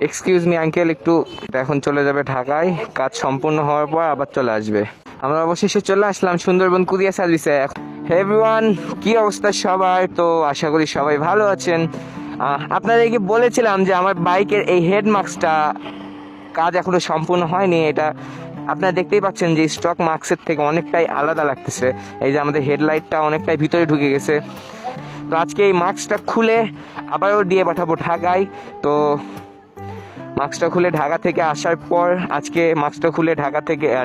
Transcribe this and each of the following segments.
Excuse me uncle, একটু এখন চলে যাবে ঢাকায়, কাজ সম্পূর্ণ হওয়ার পর আবার চলে আসবে। আমরা অবশেষে চলে আসলাম সুন্দরবন কুরিয়ার সার্ভিসে। হে এভরিওয়ান, কি অবস্থা সবার? তো আশা করি সবাই ভালো আছেন। আপনাদেরকে বলেছিলাম যে আমার বাইকের এই হেড মাস্কটা কাজ এখনো সম্পূর্ণ হয়নি। এটা আপনারা দেখতেই পাচ্ছেন যে স্টক মাস্কের থেকে অনেকটাই আলাদা লাগতেছে। এই যে আমাদের হেডলাইটটা অনেকটাই ভিতরে ঢুকে গেছে। তো আজকে এই মাস্কটা খুলে আবারও দিয়ে পাঠাবো ঢাকায়। তো মাস্কটা খুলে ঢাকা থেকে আসার পর আজকে মাস্কটা খুলে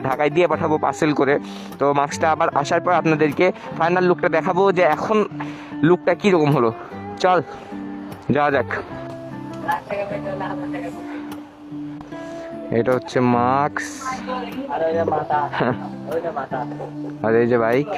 ঢাকায় দিয়ে পাঠাবো পার্সেল করে। তো মাস্কটা আবার আসার পর আপনাদেরকে ফাইনাল লুকটা দেখাবো যে এখন লুকটা কীরকম হলো। চল যাওয়া যাক। এটা হচ্ছে মাস্ক আর এই যে বাইক।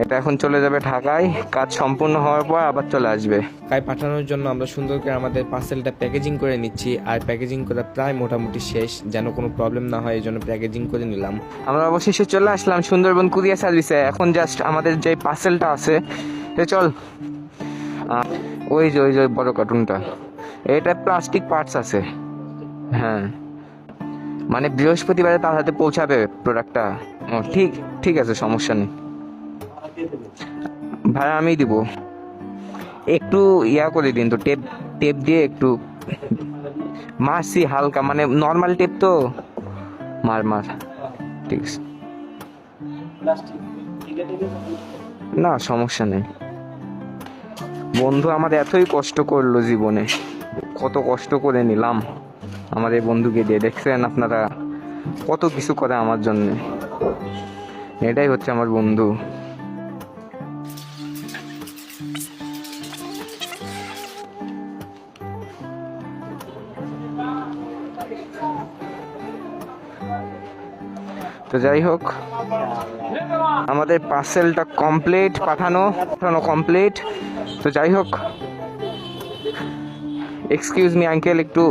এটা এখন চলে যাবে ঢাকায়, কাজ সম্পূর্ণ হওয়ার পর আবার চলে আসবে। ঢাকায় পাঠানোর জন্য আমরা সুন্দর করে আমাদের পার্সেলটা প্যাকেজিং করে নিচ্ছি, আর প্যাকেজিং করা প্রায় মোটামুটি শেষ, যেন কোনো প্রবলেম না হয় এই জন্য প্যাকেজিং করে নিলাম। আমরা অবশেষে চলে আসলাম সুন্দরবন কুরিয়ার সার্ভিসে। এখন জাস্ট আমাদের যে পার্সেলটা আছে, চল ওই যে বড় কার্টুনটা, এটা প্লাস্টিক পার্টস আছে। হ্যাঁ, মানে বৃহস্পতিবারে তার হাতে পৌঁছাবে প্রোডাক্টটা। ও ঠিক আছে, সমস্যা নেই ভাই, আমি দিব। একটু ইয়া করে দিন তো, টেপ দিয়ে একটু মারছি হালকা, মানে নর্মাল টেপ তো, মার ঠিক আছে, না সমস্যা নেই। বন্ধু আমাদের এতই কষ্ট করলো জীবনে, কত কষ্ট করে নিলাম আমার এই বন্ধুকে দিয়ে। দেখছেন আপনারা কত কিছু করে আমার জন্য। এটাই হচ্ছে আমার বন্ধু। তো যাই হোক, আমাদের পার্সেলটা পাঠানো কমপ্লিট। তো যাই হোক, এক্সকিউজ মি আঙ্কেল, একটু